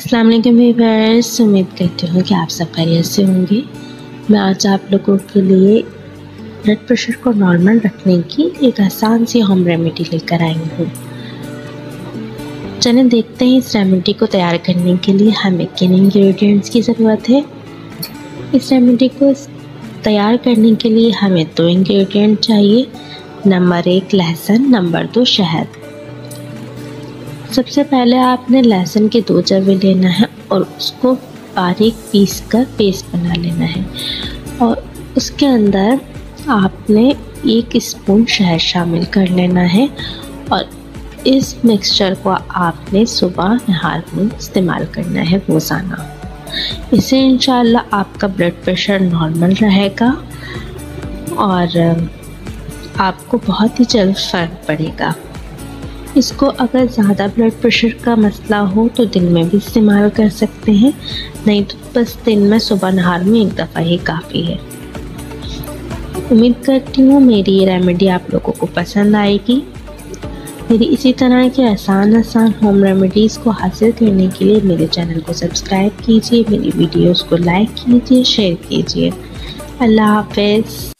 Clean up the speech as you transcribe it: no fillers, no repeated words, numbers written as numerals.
अस्सलाम वालेकुम व्यूअर्स, उम्मीद करती हूँ कि आप सब खैरियत से होंगे। मैं आज आप लोगों के लिए ब्लड प्रेशर को नॉर्मल रखने की एक आसान सी होम रेमेडी लेकर आई हूँ। चलिए देखते हैं इस रेमेडी को तैयार करने के लिए हमें किन इंग्रेडिएंट्स की ज़रूरत है। इस रेमेडी को तैयार करने के लिए हमें 2 इंग्रेडिएंट चाहिए। नंबर 1 लहसुन, नंबर 2 शहद। सबसे पहले आपने लहसुन के 2 जवे लेना है और उसको बारीक पीस कर पेस्ट बना लेना है और उसके अंदर आपने 1 स्पून शहद शामिल कर लेना है और इस मिक्सचर को आपने सुबह नहार में इस्तेमाल करना है रोज़ाना। इससे इंशाल्लाह आपका ब्लड प्रेशर नॉर्मल रहेगा और आपको बहुत ही जल्द फ़र्क पड़ेगा। इसको अगर ज़्यादा ब्लड प्रेशर का मसला हो तो दिन में भी इस्तेमाल कर सकते हैं, नहीं तो बस दिन में सुबह नहार में 1 दफ़ा ही काफ़ी है। उम्मीद करती हूँ मेरी ये रेमेडी आप लोगों को पसंद आएगी। मेरी इसी तरह के आसान होम रेमेडीज़ को हासिल करने के लिए मेरे चैनल को सब्सक्राइब कीजिए, मेरी वीडियोज़ को लाइक कीजिए, शेयर कीजिए। अल्लाह हाफ़िज़।